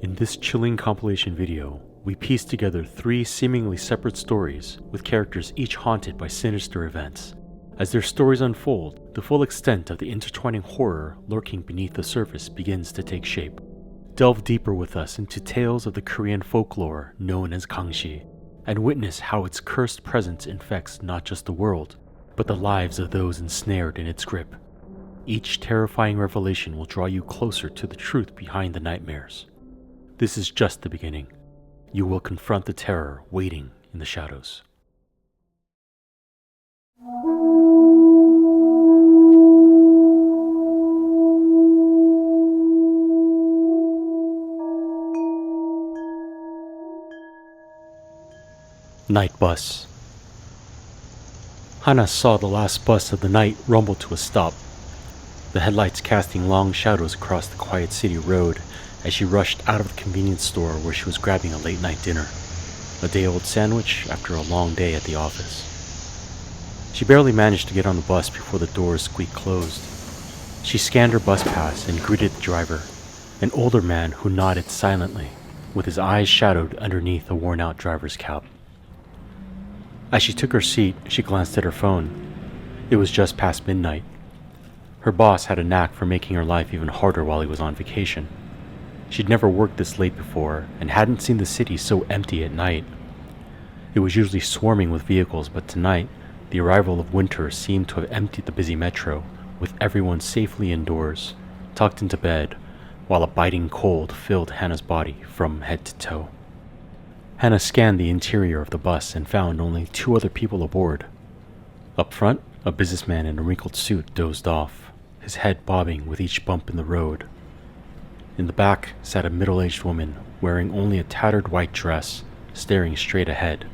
In this chilling compilation video, we piece together 3 seemingly separate stories with characters each haunted by sinister events. As their stories unfold, the full extent of the intertwining horror lurking beneath the surface begins to take shape. Delve deeper with us into tales of the Korean folklore known as Gangshi, and witness how its cursed presence infects not just the world, but the lives of those ensnared in its grip. Each terrifying revelation will draw you closer to the truth behind the nightmares. This is just the beginning. You will confront the terror waiting in the shadows. Night bus. Hana saw the last bus of the night rumble to a stop, the headlights casting long shadows across the quiet city road as she rushed out of the convenience store where she was grabbing a late-night dinner, a day-old sandwich after a long day at the office. She barely managed to get on the bus before the doors squeaked closed. She scanned her bus pass and greeted the driver, an older man who nodded silently, with his eyes shadowed underneath a worn-out driver's cap. As she took her seat, she glanced at her phone. It was just past midnight. Her boss had a knack for making her life even harder while he was on vacation. She'd never worked this late before and hadn't seen the city so empty at night. It was usually swarming with vehicles, but tonight, the arrival of winter seemed to have emptied the busy metro, with everyone safely indoors, tucked into bed, while a biting cold filled Hannah's body from head to toe. Hannah scanned the interior of the bus and found only 2 other people aboard. Up front, a businessman in a wrinkled suit dozed off, his head bobbing with each bump in the road. In the back sat a middle-aged woman wearing only a tattered white dress, staring straight ahead,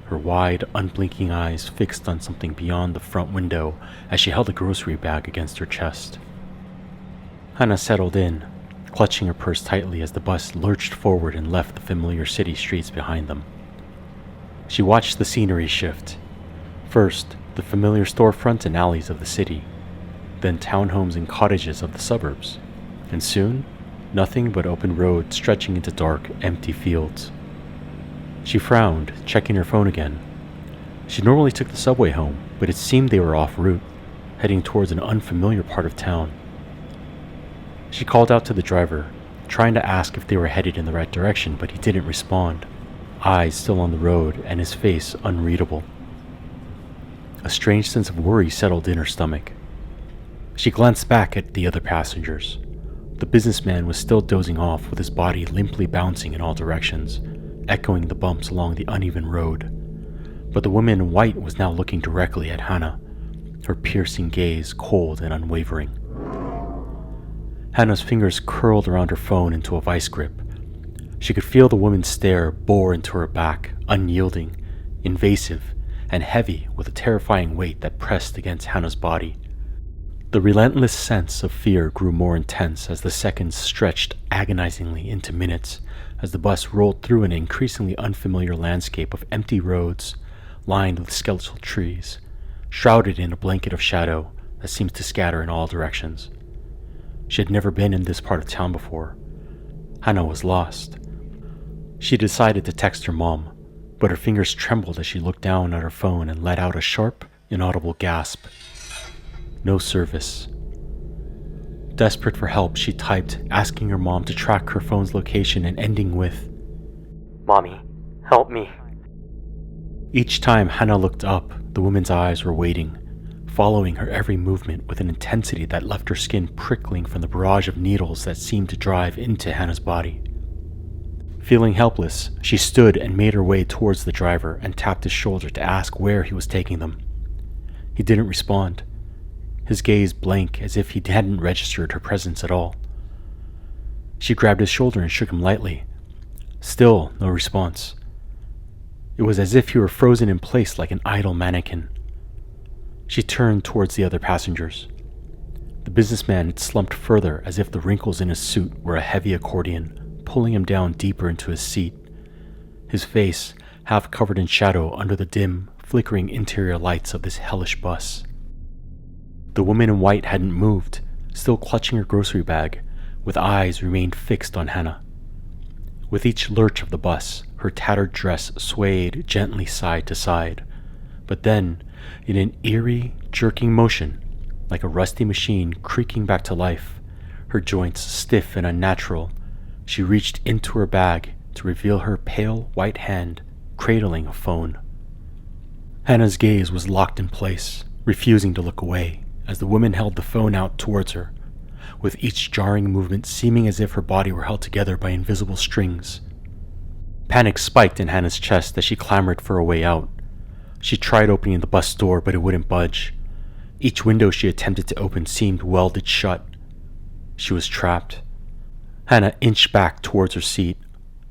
her wide, unblinking eyes fixed on something beyond the front window as she held a grocery bag against her chest. Hannah settled in, clutching her purse tightly as the bus lurched forward and left the familiar city streets behind them. She watched the scenery shift. First, the familiar storefronts and alleys of the city, then townhomes and cottages of the suburbs, and soon, nothing but open road stretching into dark, empty fields. She frowned, checking her phone again. She normally took the subway home, but it seemed they were off route, heading towards an unfamiliar part of town. She called out to the driver, trying to ask if they were headed in the right direction, but he didn't respond, eyes still on the road and his face unreadable. A strange sense of worry settled in her stomach. She glanced back at the other passengers. The businessman was still dozing off with his body limply bouncing in all directions, echoing the bumps along the uneven road. But the woman in white was now looking directly at Hannah, her piercing gaze cold and unwavering. Hannah's fingers curled around her phone into a vice grip. She could feel the woman's stare bore into her back, unyielding, invasive, and heavy with a terrifying weight that pressed against Hannah's body. The relentless sense of fear grew more intense as the seconds stretched agonizingly into minutes as the bus rolled through an increasingly unfamiliar landscape of empty roads lined with skeletal trees, shrouded in a blanket of shadow that seemed to scatter in all directions. She had never been in this part of town before. Hannah was lost. She decided to text her mom, but her fingers trembled as she looked down at her phone and let out a sharp, inaudible gasp. No service. Desperate for help, she typed, asking her mom to track her phone's location and ending with, "Mommy, help me." Each time Hannah looked up, the woman's eyes were waiting, following her every movement with an intensity that left her skin prickling from the barrage of needles that seemed to drive into Hannah's body. Feeling helpless, she stood and made her way towards the driver and tapped his shoulder to ask where he was taking them. He didn't respond, his gaze blank as if he hadn't registered her presence at all. She grabbed his shoulder and shook him lightly. Still no response. It was as if he were frozen in place like an idle mannequin. She turned towards the other passengers. The businessman had slumped further as if the wrinkles in his suit were a heavy accordion, pulling him down deeper into his seat, his face half covered in shadow under the dim, flickering interior lights of this hellish bus. The woman in white hadn't moved, still clutching her grocery bag, with eyes remained fixed on Hannah. With each lurch of the bus, her tattered dress swayed gently side to side. But then, in an eerie, jerking motion, like a rusty machine creaking back to life, her joints stiff and unnatural, she reached into her bag to reveal her pale white hand cradling a phone. Hannah's gaze was locked in place, refusing to look away, as the woman held the phone out towards her, with each jarring movement seeming as if her body were held together by invisible strings. Panic spiked in Hannah's chest as she clamored for a way out. She tried opening the bus door, but it wouldn't budge. Each window she attempted to open seemed welded shut. She was trapped. Hannah inched back towards her seat,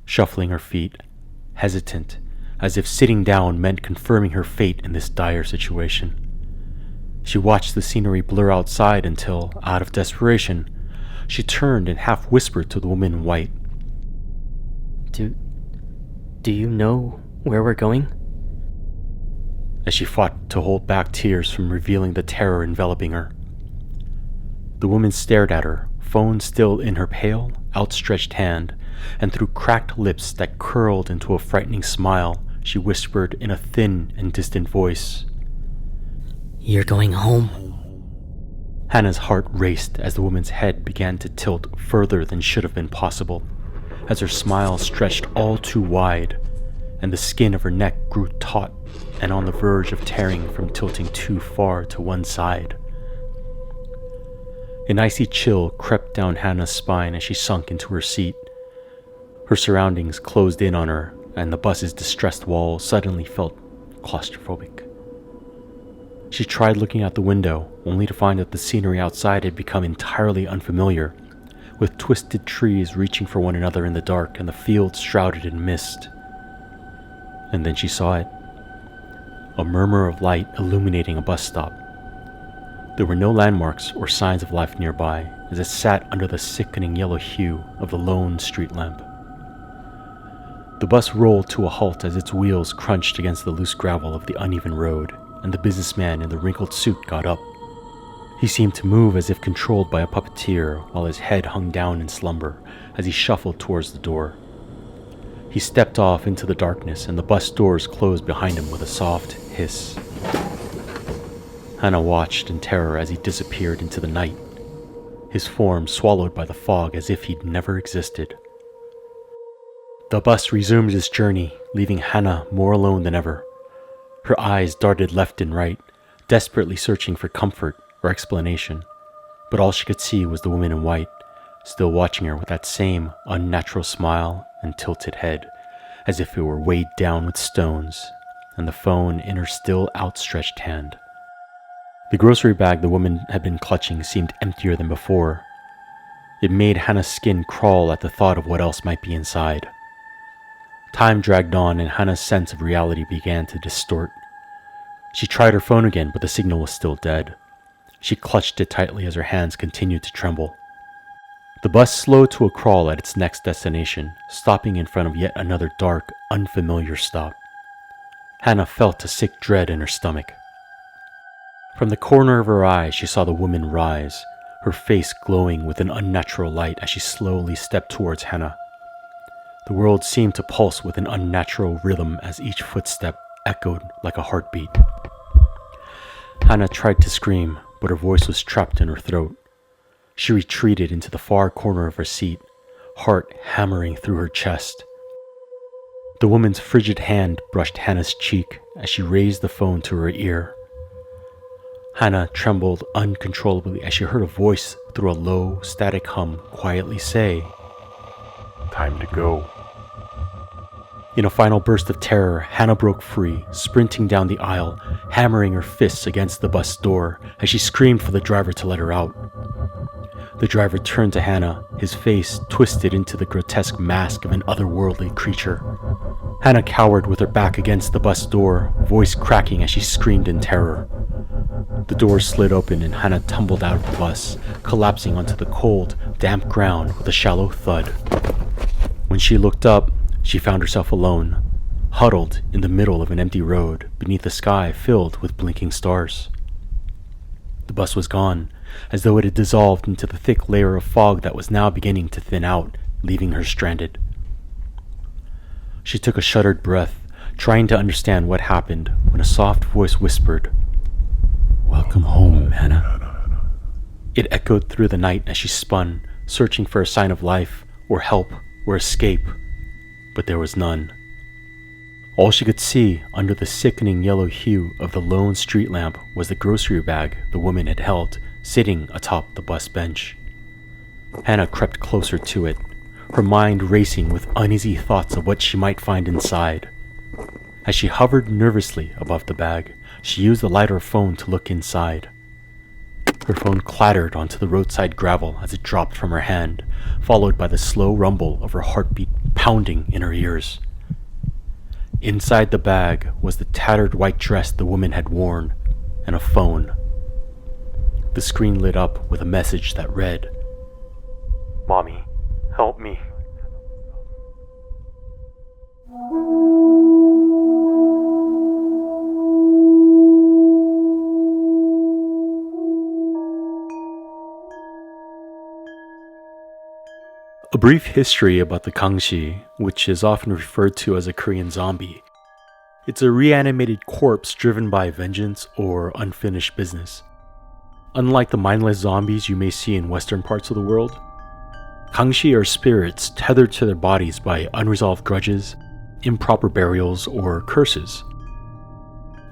shuffling her feet, hesitant, as if sitting down meant confirming her fate in this dire situation. She watched the scenery blur outside until, out of desperation, she turned and half whispered to the woman in white. Do you know where we're going? As she fought to hold back tears from revealing the terror enveloping her. The woman stared at her, phone still in her pale, outstretched hand, and through cracked lips that curled into a frightening smile, she whispered in a thin and distant voice, "You're going home." Hannah's heart raced as the woman's head began to tilt further than should have been possible, as her smile stretched all too wide, and the skin of her neck grew taut and on the verge of tearing from tilting too far to one side. An icy chill crept down Hannah's spine as she sunk into her seat. Her surroundings closed in on her, and the bus's distressed walls suddenly felt claustrophobic. She tried looking out the window, only to find that the scenery outside had become entirely unfamiliar, with twisted trees reaching for one another in the dark and the fields shrouded in mist. And then she saw it. A murmur of light illuminating a bus stop. There were no landmarks or signs of life nearby, as it sat under the sickening yellow hue of the lone street lamp. The bus rolled to a halt as its wheels crunched against the loose gravel of the uneven road, and the businessman in the wrinkled suit got up. He seemed to move as if controlled by a puppeteer, while his head hung down in slumber as he shuffled towards the door. He stepped off into the darkness, and the bus doors closed behind him with a soft hiss. Hannah watched in terror as he disappeared into the night, his form swallowed by the fog as if he'd never existed. The bus resumed its journey, leaving Hannah more alone than ever. Her eyes darted left and right, desperately searching for comfort or explanation, but all she could see was the woman in white, still watching her with that same unnatural smile and tilted head, as if it were weighed down with stones, and the phone in her still outstretched hand. The grocery bag the woman had been clutching seemed emptier than before. It made Hannah's skin crawl at the thought of what else might be inside. Time dragged on, and Hannah's sense of reality began to distort. She tried her phone again, but the signal was still dead. She clutched it tightly as her hands continued to tremble. The bus slowed to a crawl at its next destination, stopping in front of yet another dark, unfamiliar stop. Hannah felt a sick dread in her stomach. From the corner of her eye, she saw the woman rise, her face glowing with an unnatural light as she slowly stepped towards Hannah. The world seemed to pulse with an unnatural rhythm as each footstep echoed like a heartbeat. Hannah tried to scream, but her voice was trapped in her throat. She retreated into the far corner of her seat, heart hammering through her chest. The woman's frigid hand brushed Hannah's cheek as she raised the phone to her ear. Hannah trembled uncontrollably as she heard a voice through a low, static hum quietly say, "Time to go." In a final burst of terror, Hannah broke free, sprinting down the aisle, hammering her fists against the bus door as she screamed for the driver to let her out. The driver turned to Hannah, his face twisted into the grotesque mask of an otherworldly creature. Hannah cowered with her back against the bus door, voice cracking as she screamed in terror. The door slid open and Hannah tumbled out of the bus, collapsing onto the cold, damp ground with a shallow thud. When she looked up, she found herself alone, huddled in the middle of an empty road beneath a sky filled with blinking stars. The bus was gone, as though it had dissolved into the thick layer of fog that was now beginning to thin out, leaving her stranded. She took a shuddered breath, trying to understand what happened, when a soft voice whispered, "Welcome home, Hannah." It echoed through the night as she spun, searching for a sign of life, or help, or escape, but there was none. All she could see under the sickening yellow hue of the lone street lamp was the grocery bag the woman had held, sitting atop the bus bench. Hannah crept closer to it, her mind racing with uneasy thoughts of what she might find inside. As she hovered nervously above the bag, she used the light of her phone to look inside. Her phone clattered onto the roadside gravel as it dropped from her hand, followed by the slow rumble of her heartbeat pounding in her ears. Inside the bag was the tattered white dress the woman had worn, and a phone. The screen lit up with a message that read, "Mommy, help me." A brief history about the Gangshi, which is often referred to as a Korean zombie. It's a reanimated corpse driven by vengeance or unfinished business. Unlike the mindless zombies you may see in western parts of the world, Gangshi are spirits tethered to their bodies by unresolved grudges, improper burials, or curses.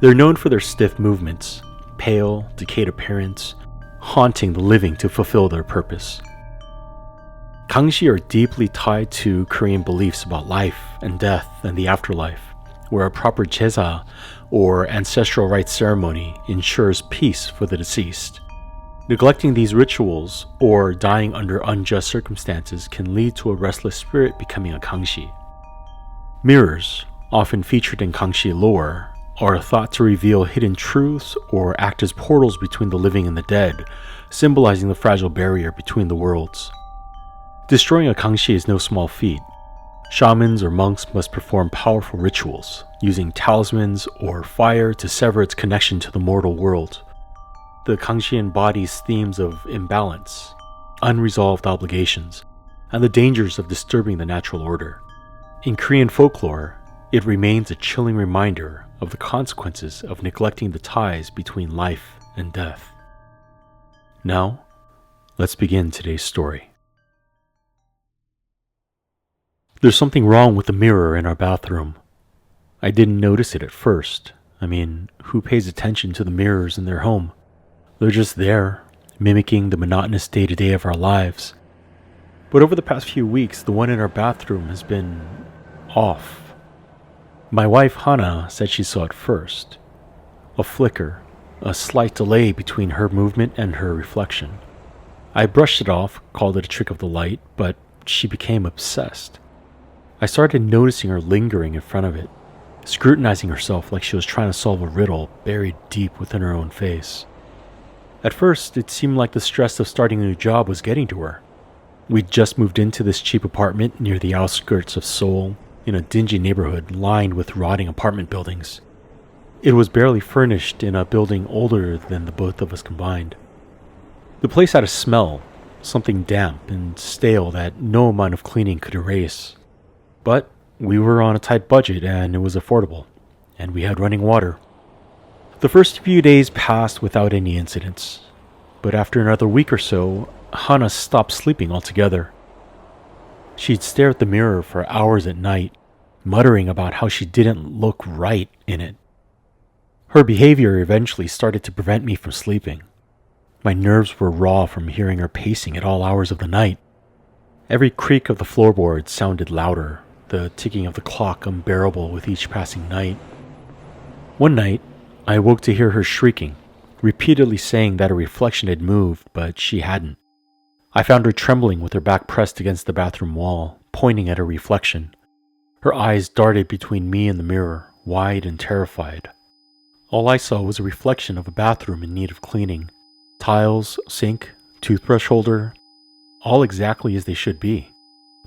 They're known for their stiff movements, pale, decayed appearance, haunting the living to fulfill their purpose. Gangshi are deeply tied to Korean beliefs about life and death and the afterlife, where a proper jesa, or ancestral rites ceremony, ensures peace for the deceased. Neglecting these rituals, or dying under unjust circumstances, can lead to a restless spirit becoming a Gangshi. Mirrors, often featured in Gangshi lore, are thought to reveal hidden truths or act as portals between the living and the dead, symbolizing the fragile barrier between the worlds. Destroying a Gangshi is no small feat. Shamans or monks must perform powerful rituals, using talismans or fire to sever its connection to the mortal world. The Gangshi embodies themes of imbalance, unresolved obligations, and the dangers of disturbing the natural order. In Korean folklore, it remains a chilling reminder of the consequences of neglecting the ties between life and death. Now, let's begin today's story. There's something wrong with the mirror in our bathroom. I didn't notice it at first. Who pays attention to the mirrors in their home? They're just there, mimicking the monotonous day-to-day of our lives. But over the past few weeks, the one in our bathroom has been off. My wife, Hannah, said she saw it first. A flicker, a slight delay between her movement and her reflection. I brushed it off, called it a trick of the light, but she became obsessed. I started noticing her lingering in front of it, scrutinizing herself like she was trying to solve a riddle buried deep within her own face. At first, it seemed like the stress of starting a new job was getting to her. We'd just moved into this cheap apartment near the outskirts of Seoul, in a dingy neighborhood lined with rotting apartment buildings. It was barely furnished in a building older than the both of us combined. The place had a smell, something damp and stale that no amount of cleaning could erase. But we were on a tight budget and it was affordable, and we had running water. The first few days passed without any incidents, but after another week or so, Hannah stopped sleeping altogether. She'd stare at the mirror for hours at night, muttering about how she didn't look right in it. Her behavior eventually started to prevent me from sleeping. My nerves were raw from hearing her pacing at all hours of the night. Every creak of the floorboards sounded louder, the ticking of the clock unbearable with each passing night. One night, I awoke to hear her shrieking, repeatedly saying that a reflection had moved, but she hadn't. I found her trembling with her back pressed against the bathroom wall, pointing at her reflection. Her eyes darted between me and the mirror, wide and terrified. All I saw was a reflection of a bathroom in need of cleaning. Tiles, sink, toothbrush holder, all exactly as they should be.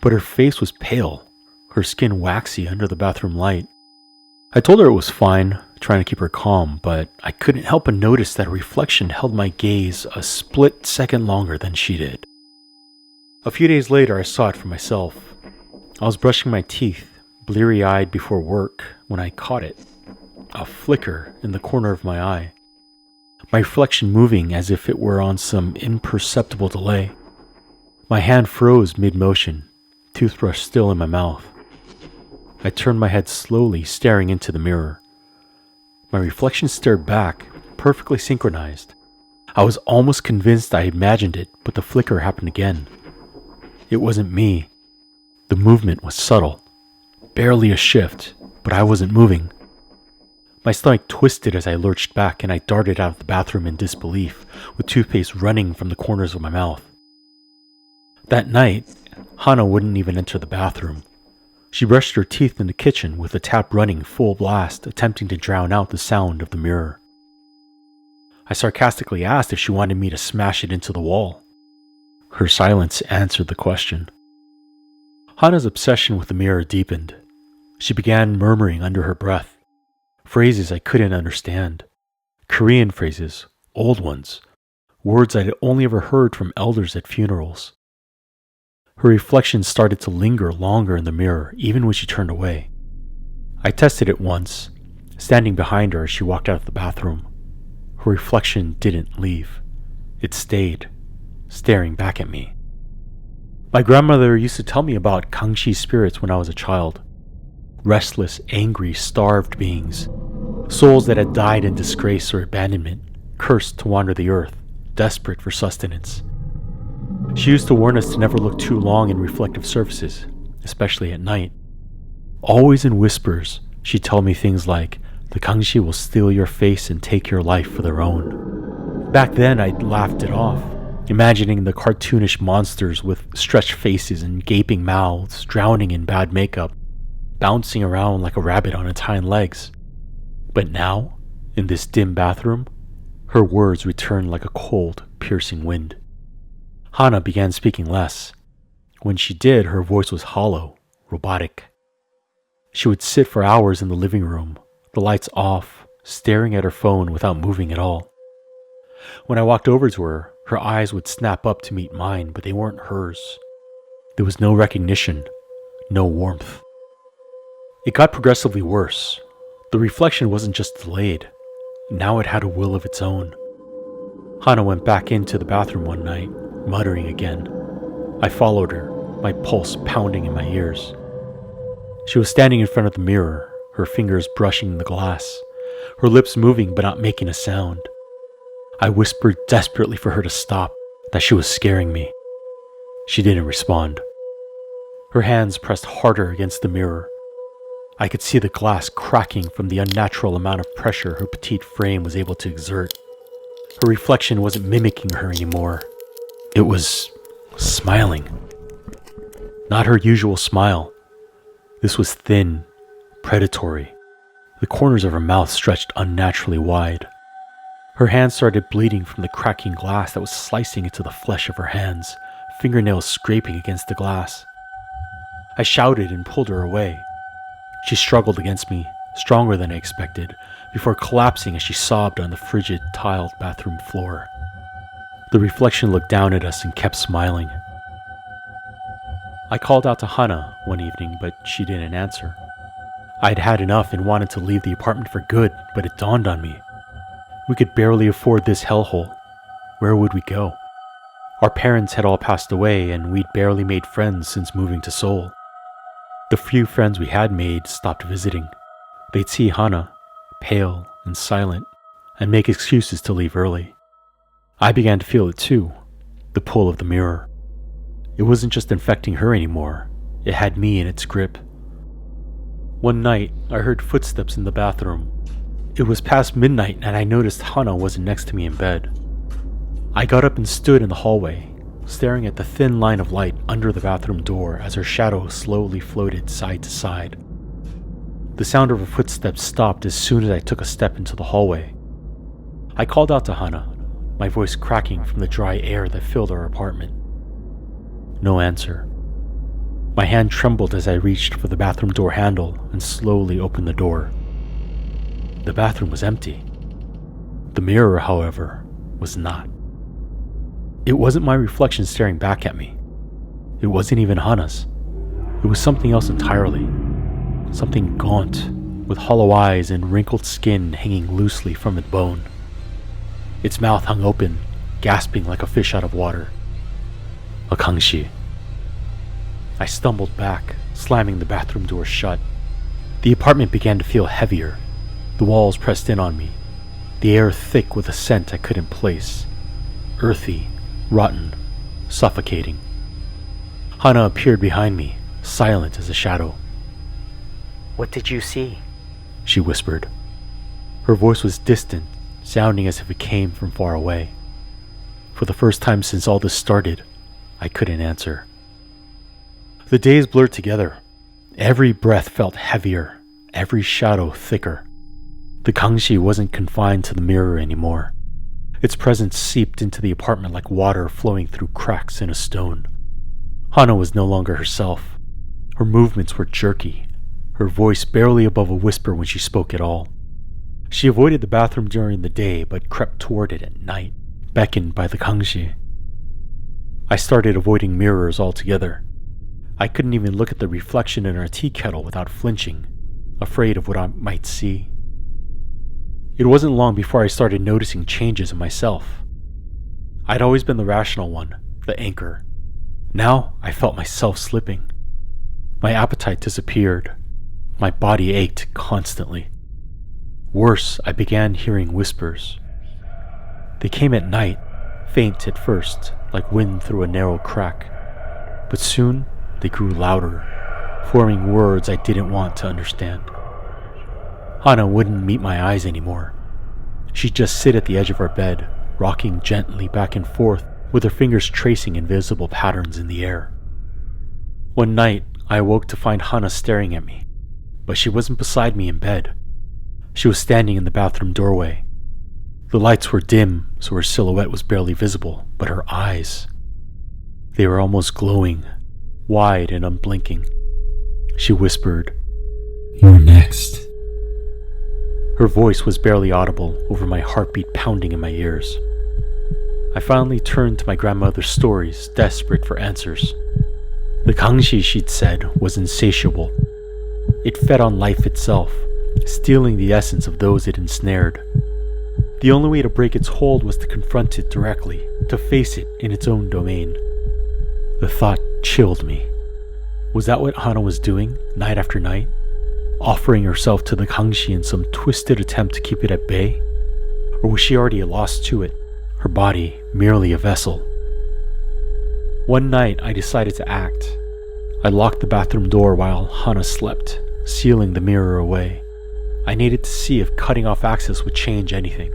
But her face was pale, her skin waxy under the bathroom light. I told her it was fine, trying to keep her calm, but I couldn't help but notice that her reflection held my gaze a split second longer than she did. A few days later, I saw it for myself. I was brushing my teeth, bleary-eyed before work when I caught it. A flicker in the corner of my eye. My reflection moving as if it were on some imperceptible delay. My hand froze mid-motion, toothbrush still in my mouth. I turned my head slowly, staring into the mirror. My reflection stared back, perfectly synchronized. I was almost convinced I imagined it, but the flicker happened again. It wasn't me. The movement was subtle. Barely a shift, but I wasn't moving. My stomach twisted as I lurched back, and I darted out of the bathroom in disbelief, with toothpaste running from the corners of my mouth. That night, Hana wouldn't even enter the bathroom. She brushed her teeth in the kitchen with the tap running full blast, attempting to drown out the sound of the mirror. I sarcastically asked if she wanted me to smash it into the wall. Her silence answered the question. Hana's obsession with the mirror deepened. She began murmuring under her breath, phrases I couldn't understand. Korean phrases, old ones, words I'd only ever heard from elders at funerals. Her reflection started to linger longer in the mirror, even when she turned away. I tested it once, standing behind her as she walked out of the bathroom. Her reflection didn't leave. It stayed, staring back at me. My grandmother used to tell me about Gangshi spirits when I was a child. Restless, angry, starved beings. Souls that had died in disgrace or abandonment, cursed to wander the earth, desperate for sustenance. She used to warn us to never look too long in reflective surfaces, especially at night. Always in whispers, she'd tell me things like, the Gangshi will steal your face and take your life for their own. Back then, I'd laughed it off, imagining the cartoonish monsters with stretched faces and gaping mouths, drowning in bad makeup, bouncing around like a rabbit on its hind legs. But now, in this dim bathroom, her words returned like a cold, piercing wind. Hana began speaking less. When she did, her voice was hollow, robotic. She would sit for hours in the living room, the lights off, staring at her phone without moving at all. When I walked over to her, her eyes would snap up to meet mine, but they weren't hers. There was no recognition, no warmth. It got progressively worse. The reflection wasn't just delayed. Now it had a will of its own. Hana went back into the bathroom one night, muttering again. I followed her, my pulse pounding in my ears. She was standing in front of the mirror, her fingers brushing the glass, her lips moving but not making a sound. I whispered desperately for her to stop, that she was scaring me. She didn't respond. Her hands pressed harder against the mirror. I could see the glass cracking from the unnatural amount of pressure her petite frame was able to exert. Her reflection wasn't mimicking her anymore. It was smiling. Not her usual smile. This was thin, predatory. The corners of her mouth stretched unnaturally wide. Her hands started bleeding from the cracking glass that was slicing into the flesh of her hands, fingernails scraping against the glass. I shouted and pulled her away. She struggled against me, stronger than I expected, before collapsing as she sobbed on the frigid, tiled bathroom floor. The reflection looked down at us and kept smiling. I called out to Hana one evening, but she didn't answer. I'd had enough and wanted to leave the apartment for good, but it dawned on me. We could barely afford this hellhole. Where would we go? Our parents had all passed away, and we'd barely made friends since moving to Seoul. The few friends we had made stopped visiting. They'd see Hana, pale and silent, and make excuses to leave early. I began to feel it too, the pull of the mirror. It wasn't just infecting her anymore, it had me in its grip. One night, I heard footsteps in the bathroom. It was past midnight and I noticed Hana wasn't next to me in bed. I got up and stood in the hallway, staring at the thin line of light under the bathroom door as her shadow slowly floated side to side. The sound of her footsteps stopped as soon as I took a step into the hallway. I called out to Hana, my voice cracking from the dry air that filled our apartment. No answer. My hand trembled as I reached for the bathroom door handle and slowly opened the door. The bathroom was empty. The mirror, however, was not. It wasn't my reflection staring back at me. It wasn't even Hana's. It was something else entirely. something gaunt, with hollow eyes and wrinkled skin hanging loosely from its bone. Its mouth hung open, gasping like a fish out of water. A Gangshi. I stumbled back, slamming the bathroom door shut. The apartment began to feel heavier. The walls pressed in on me, the air thick with a scent I couldn't place. Earthy, rotten, suffocating. Hana appeared behind me, silent as a shadow. What did you see? She whispered. Her voice was distant, sounding as if it came from far away. For the first time since all this started, I couldn't answer. The days blurred together. Every breath felt heavier, every shadow thicker. The Gangshi wasn't confined to the mirror anymore. Its presence seeped into the apartment like water flowing through cracks in a stone. Hana was no longer herself. Her movements were jerky, her voice barely above a whisper when she spoke at all. She avoided the bathroom during the day but crept toward it at night, beckoned by the Gangshi. I started avoiding mirrors altogether. I couldn't even look at the reflection in our tea kettle without flinching, afraid of what I might see. It wasn't long before I started noticing changes in myself. I'd always been the rational one, the anchor. Now I felt myself slipping. My appetite disappeared. My body ached constantly. Worse, I began hearing whispers. They came at night, faint at first, like wind through a narrow crack. But soon, they grew louder, forming words I didn't want to understand. Hana wouldn't meet my eyes anymore. She'd just sit at the edge of our bed, rocking gently back and forth, with her fingers tracing invisible patterns in the air. One night, I awoke to find Hana staring at me, but she wasn't beside me in bed. She was standing in the bathroom doorway. The lights were dim, so her silhouette was barely visible, but her eyes, they were almost glowing, wide and unblinking. She whispered, "You're next." Her voice was barely audible over my heartbeat pounding in my ears. I finally turned to my grandmother's stories, desperate for answers. The Gangshi, she'd said, was insatiable. It fed on life itself, stealing the essence of those it ensnared. The only way to break its hold was to confront it directly, to face it in its own domain. The thought chilled me. Was that what Hana was doing, night after night? Offering herself to the Gangshi in some twisted attempt to keep it at bay? Or was she already lost to it, her body merely a vessel? One night I decided to act. I locked the bathroom door while Hana slept, sealing the mirror away. I needed to see if cutting off access would change anything.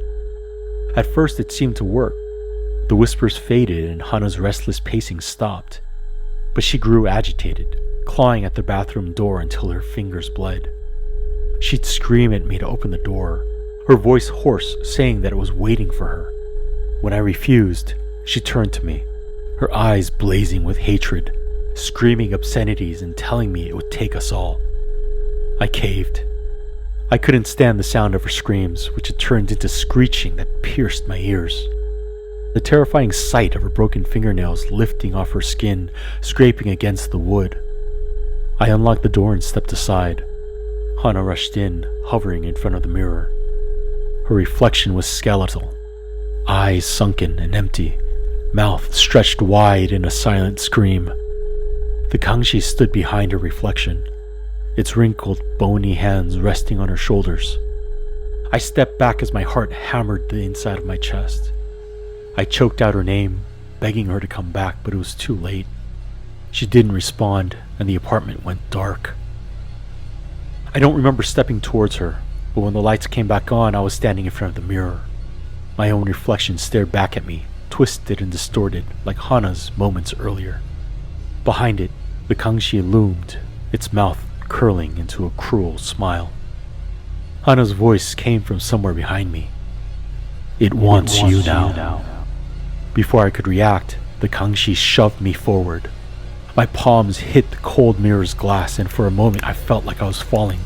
At first it seemed to work. The whispers faded and Hana's restless pacing stopped. But she grew agitated, clawing at the bathroom door until her fingers bled. She'd scream at me to open the door, her voice hoarse, saying that it was waiting for her. When I refused, she turned to me, her eyes blazing with hatred, screaming obscenities and telling me it would take us all. I caved. I couldn't stand the sound of her screams, which had turned into screeching that pierced my ears. The terrifying sight of her broken fingernails lifting off her skin, scraping against the wood. I unlocked the door and stepped aside. Hana rushed in, hovering in front of the mirror. Her reflection was skeletal, eyes sunken and empty, mouth stretched wide in a silent scream. The Gangshi stood behind her reflection, its wrinkled, bony hands resting on her shoulders. I stepped back as my heart hammered the inside of my chest. I choked out her name, begging her to come back, but it was too late. She didn't respond, and the apartment went dark. I don't remember stepping towards her, but when the lights came back on, I was standing in front of the mirror. My own reflection stared back at me, twisted and distorted, like Hana's moments earlier. Behind it, the Gangshi loomed, its mouth curling into a cruel smile. Hana's voice came from somewhere behind me. It wants you now. Before I could react, the Gangshi shoved me forward. My palms hit the cold mirror's glass, and for a moment I felt like I was falling.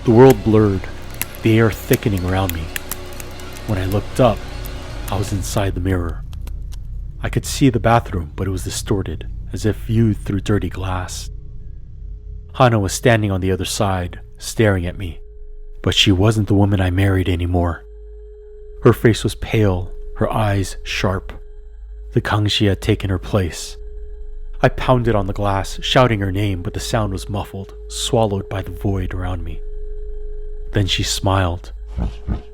The world blurred, the air thickening around me. When I looked up, I was inside the mirror. I could see the bathroom, but it was distorted, as if viewed through dirty glass. Hana was standing on the other side, staring at me, but she wasn't the woman I married anymore. Her face was pale, her eyes sharp. The Gangshi had taken her place. I pounded on the glass, shouting her name, but the sound was muffled, swallowed by the void around me. Then she smiled.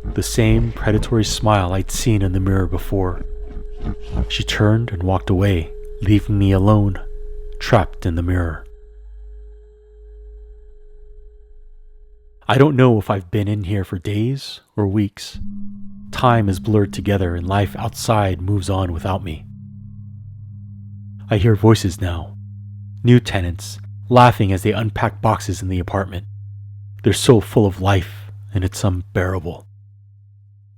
The same predatory smile I'd seen in the mirror before. She turned and walked away, leaving me alone, trapped in the mirror. I don't know if I've been in here for days or weeks. Time is blurred together and life outside moves on without me. I hear voices now. New tenants, laughing as they unpack boxes in the apartment. They're so full of life, and it's unbearable.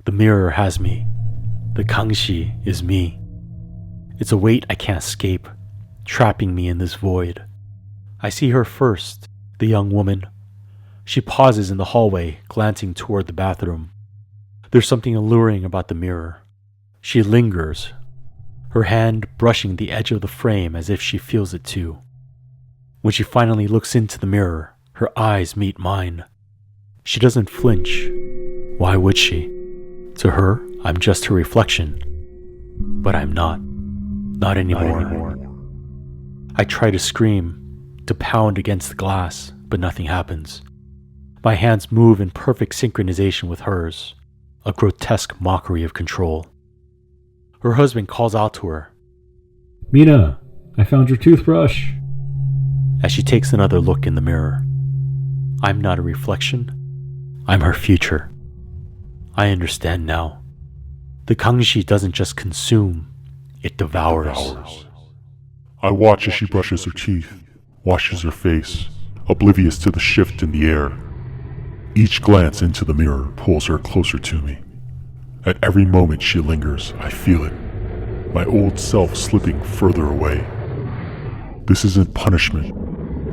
The mirror has me. The Gangshi is me. It's a weight I can't escape, trapping me in this void. I see her first, the young woman. She pauses in the hallway, glancing toward the bathroom. There's something alluring about the mirror. She lingers, her hand brushing the edge of the frame as if she feels it too. When she finally looks into the mirror, her eyes meet mine. She doesn't flinch. Why would she? To her, I'm just her reflection. But I'm not. Not anymore. I try to scream, to pound against the glass, but nothing happens. My hands move in perfect synchronization with hers, a grotesque mockery of control. Her husband calls out to her. Mina, I found your toothbrush. As she takes another look in the mirror. I'm not a reflection. I'm her future. I understand now. The Gangshi doesn't just consume, it devours. I watch as she brushes her teeth, washes her face, oblivious to the shift in the air. Each glance into the mirror pulls her closer to me. At every moment she lingers, I feel it. My old self slipping further away. This isn't punishment,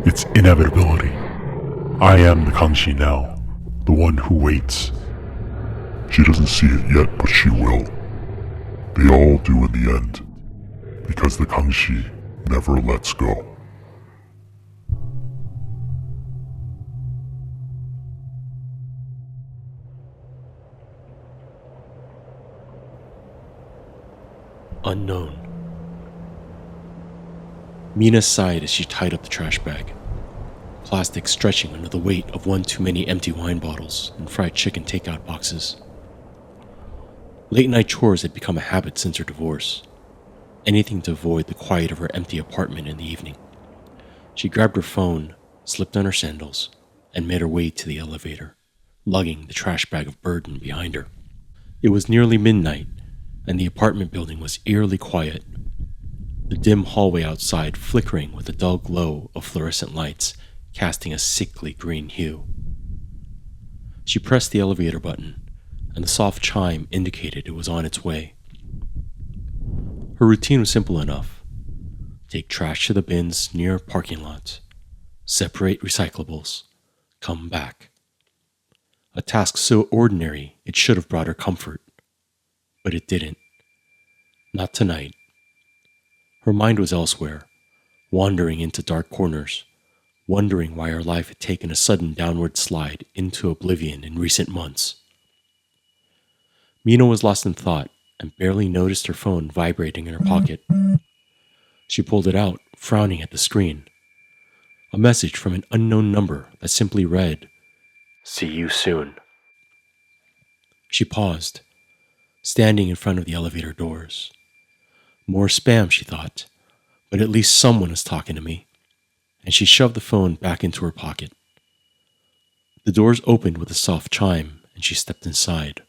it's inevitability. I am the Gangshi now, the one who waits. She doesn't see it yet, but she will. They all do in the end, because the Gangshi never lets go. Unknown. Mina sighed as she tied up the trash bag. Plastic stretching under the weight of one too many empty wine bottles and fried chicken takeout boxes. Late-night chores had become a habit since her divorce. Anything to avoid the quiet of her empty apartment in the evening. She grabbed her phone, slipped on her sandals, and made her way to the elevator, lugging the trash bag of burden behind her. It was nearly midnight, and the apartment building was eerily quiet. The dim hallway outside flickering with a dull glow of fluorescent lights, casting a sickly green hue. She pressed the elevator button, and the soft chime indicated it was on its way. Her routine was simple enough. Take trash to the bins near parking lots, separate recyclables, come back. A task so ordinary it should have brought her comfort. But it didn't. Not tonight. Her mind was elsewhere, wandering into dark corners, wondering why her life had taken a sudden downward slide into oblivion in recent months. Mina was lost in thought and barely noticed her phone vibrating in her pocket. She pulled it out, frowning at the screen. A message from an unknown number that simply read, "See you soon." She paused, standing in front of the elevator doors. More spam, she thought, but at least someone is talking to me, and she shoved the phone back into her pocket. The doors opened with a soft chime, and she stepped inside.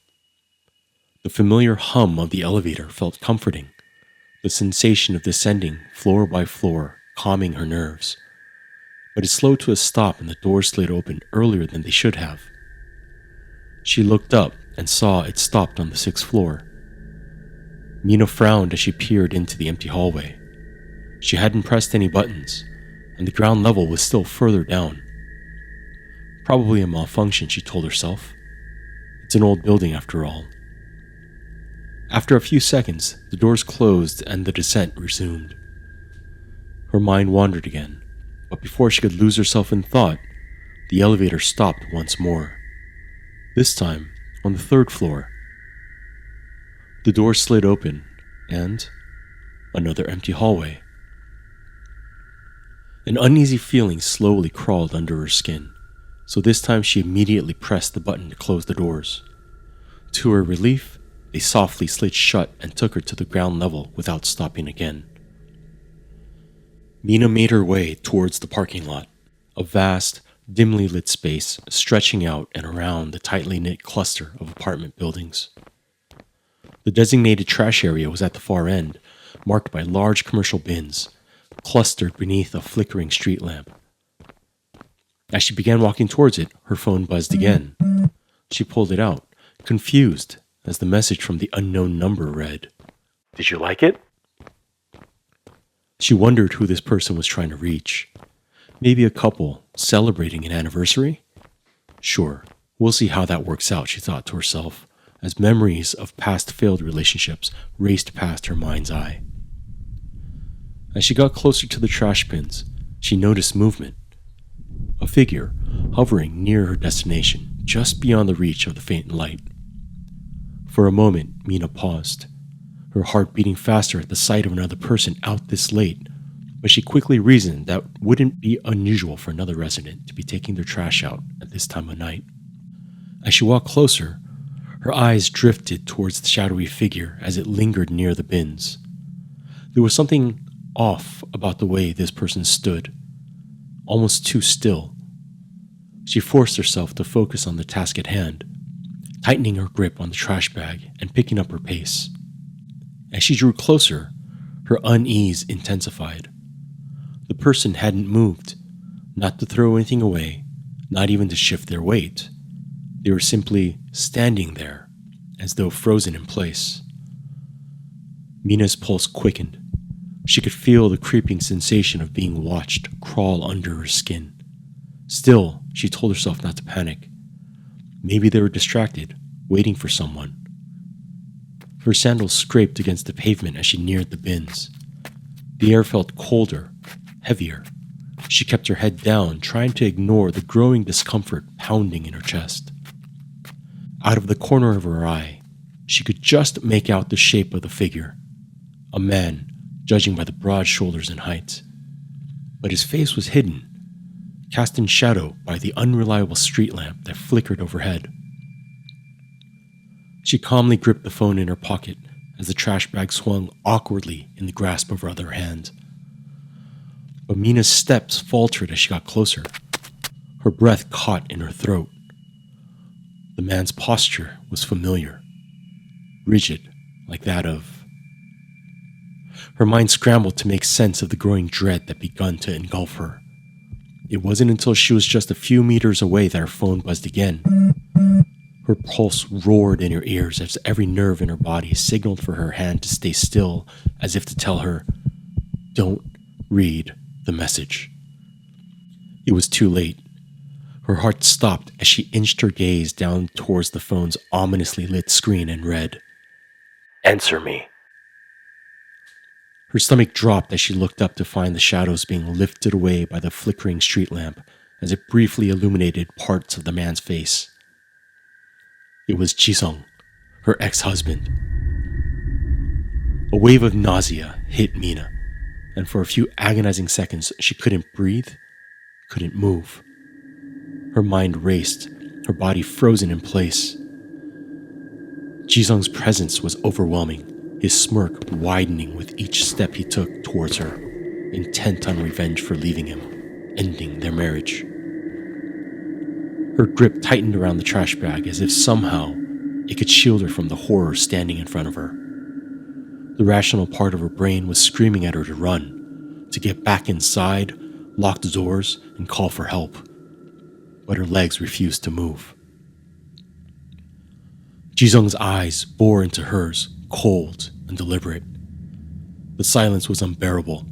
The familiar hum of the elevator felt comforting, the sensation of descending floor by floor calming her nerves. But it slowed to a stop and the doors slid open earlier than they should have. She looked up and saw it stopped on the 6th floor. Mina frowned as she peered into the empty hallway. She hadn't pressed any buttons, and the ground level was still further down. Probably a malfunction, she told herself. It's an old building after all. After a few seconds, the doors closed and the descent resumed. Her mind wandered again, But before she could lose herself in thought, the elevator stopped once more. This time on the 3rd floor. The door slid open, and another empty hallway. An uneasy feeling slowly crawled under her skin, so this time she immediately pressed the button to close the doors. To her relief, they softly slid shut and took her to the ground level without stopping again. Mina made her way towards the parking lot, a vast, dimly lit space stretching out and around the tightly knit cluster of apartment buildings. The designated trash area was at the far end, marked by large commercial bins, clustered beneath a flickering street lamp. As she began walking towards it, her phone buzzed again. She pulled it out, confused, as the message from the unknown number read, Did you like it? She wondered who this person was trying to reach. Maybe a couple celebrating an anniversary? Sure, we'll see how that works out, she thought to herself, as memories of past failed relationships raced past her mind's eye. As she got closer to the trash bins, she noticed movement. A figure hovering near her destination, just beyond the reach of the faint light. For a moment, Mina paused, her heart beating faster at the sight of another person out this late, but she quickly reasoned that wouldn't be unusual for another resident to be taking their trash out at this time of night. As she walked closer, her eyes drifted towards the shadowy figure as it lingered near the bins. There was something off about the way this person stood, almost too still. She forced herself to focus on the task at hand, tightening her grip on the trash bag and picking up her pace. As she drew closer, her unease intensified. The person hadn't moved, not to throw anything away, not even to shift their weight. They were simply standing there, as though frozen in place. Mina's pulse quickened. She could feel the creeping sensation of being watched crawl under her skin. Still, she told herself not to panic. Maybe they were distracted, waiting for someone. Her sandals scraped against the pavement as she neared the bins. The air felt colder, heavier. She kept her head down, trying to ignore the growing discomfort pounding in her chest. Out of the corner of her eye, she could just make out the shape of the figure. A man, judging by the broad shoulders and height. But his face was hidden, cast in shadow by the unreliable street lamp that flickered overhead. She calmly gripped the phone in her pocket as the trash bag swung awkwardly in the grasp of her other hand. But Mina's steps faltered as she got closer. Her breath caught in her throat. The man's posture was familiar, rigid, like that of... Her mind scrambled to make sense of the growing dread that begun to engulf her. It wasn't until she was just a few meters away that her phone buzzed again. Her pulse roared in her ears as every nerve in her body signaled for her hand to stay still, as if to tell her, "Don't read the message." It was too late. Her heart stopped as she inched her gaze down towards the phone's ominously lit screen and read, Answer me. Her stomach dropped as she looked up to find the shadows being lifted away by the flickering street lamp as it briefly illuminated parts of the man's face. It was Jisung, her ex-husband. A wave of nausea hit Mina, and for a few agonizing seconds she couldn't breathe, couldn't move. Her mind raced, her body frozen in place. Jisung's presence was overwhelming, his smirk widening with each step he took towards her, intent on revenge for leaving him, ending their marriage. Her grip tightened around the trash bag as if somehow it could shield her from the horror standing in front of her. The rational part of her brain was screaming at her to run, to get back inside, lock the doors, and call for help. But her legs refused to move. Jisung's eyes bore into hers, cold and deliberate. The silence was unbearable.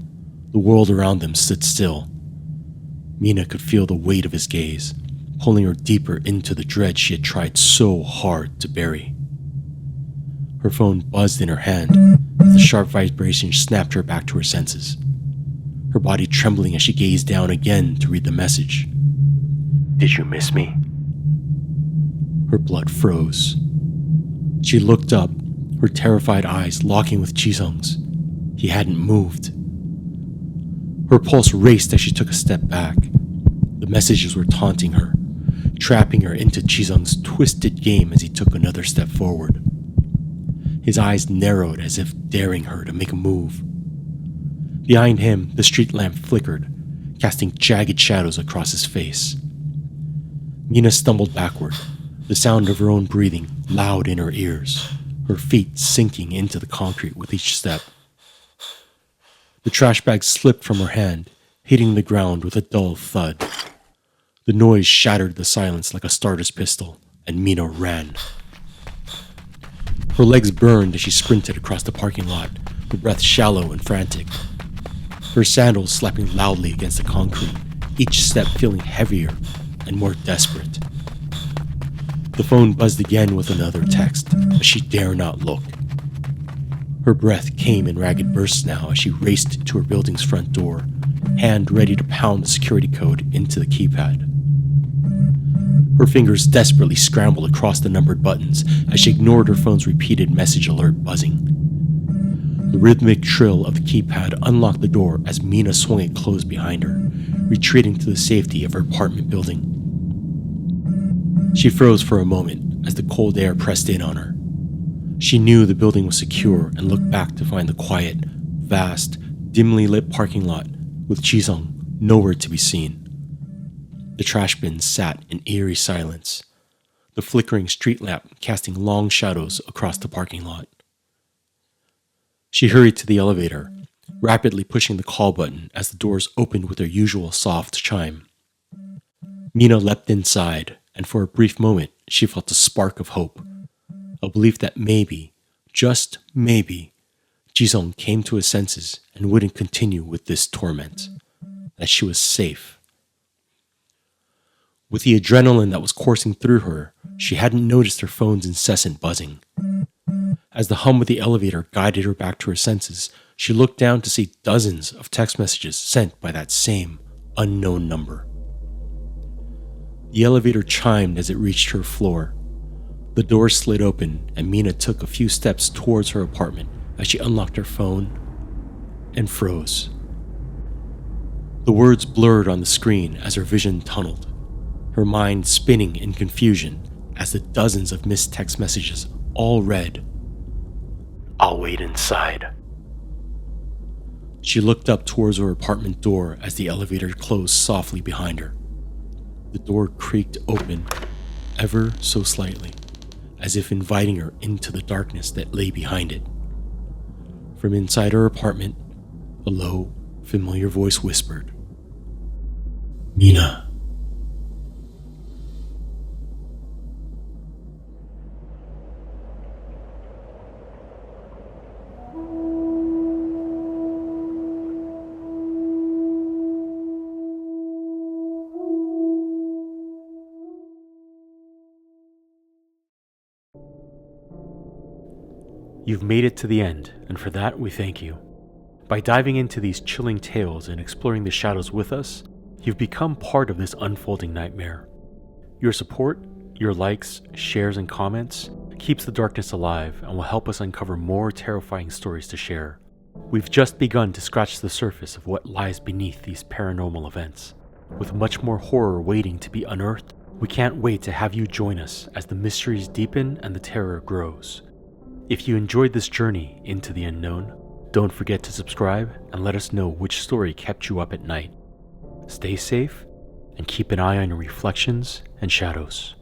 The world around them stood still. Mina could feel the weight of his gaze, pulling her deeper into the dread she had tried so hard to bury. Her phone buzzed in her hand as the sharp vibration snapped her back to her senses. her body trembling as she gazed down again to read the message. Did you miss me? Her blood froze. She looked up, her terrified eyes locking with Jisung's. He hadn't moved. Her pulse raced as she took a step back. The messages were taunting her, trapping her into Jisung's twisted game as he took another step forward. His eyes narrowed as if daring her to make a move. Behind him, the street lamp flickered, casting jagged shadows across his face. Mina stumbled backward, the sound of her own breathing loud in her ears, her feet sinking into the concrete with each step. The trash bag slipped from her hand, hitting the ground with a dull thud. The noise shattered the silence like a starter's pistol, and Mina ran. Her legs burned as she sprinted across the parking lot, her breath shallow and frantic. Her sandals slapping loudly against the concrete, each step feeling heavier and more desperate. The phone buzzed again with another text, but she dare not look. Her breath came in ragged bursts now as she raced to her building's front door, hand ready to pound the security code into the keypad. Her fingers desperately scrambled across the numbered buttons as she ignored her phone's repeated message alert buzzing. The rhythmic trill of the keypad unlocked the door as Mina swung it closed behind her, retreating to the safety of her apartment building. She froze for a moment as the cold air pressed in on her. She knew the building was secure and looked back to find the quiet, vast, dimly lit parking lot with Jisung nowhere to be seen. The trash bins sat in eerie silence, the flickering street lamp casting long shadows across the parking lot. She hurried to the elevator, rapidly pushing the call button as the doors opened with their usual soft chime. Mina leapt inside, and for a brief moment she felt a spark of hope, a belief that maybe, just maybe, Jisung came to his senses and wouldn't continue with this torment, that she was safe. With the adrenaline that was coursing through her, she hadn't noticed her phone's incessant buzzing. As the hum of the elevator guided her back to her senses, she looked down to see dozens of text messages sent by that same unknown number. The elevator chimed as it reached her floor. The door slid open and Mina took a few steps towards her apartment as she unlocked her phone and froze. The words blurred on the screen as her vision tunneled, her mind spinning in confusion as the dozens of missed text messages all read, I'll wait inside. She looked up towards her apartment door as the elevator closed softly behind her. The door creaked open, ever so slightly, as if inviting her into the darkness that lay behind it. From inside her apartment, a low, familiar voice whispered, Mina. You've made it to the end, and for that we thank you. By diving into these chilling tales and exploring the shadows with us, you've become part of this unfolding nightmare. Your support, your likes, shares, and comments keeps the darkness alive and will help us uncover more terrifying stories to share. We've just begun to scratch the surface of what lies beneath these paranormal events. With much more horror waiting to be unearthed, we can't wait to have you join us as the mysteries deepen and the terror grows. If you enjoyed this journey into the unknown, don't forget to subscribe and let us know which story kept you up at night. Stay safe and keep an eye on your reflections and shadows.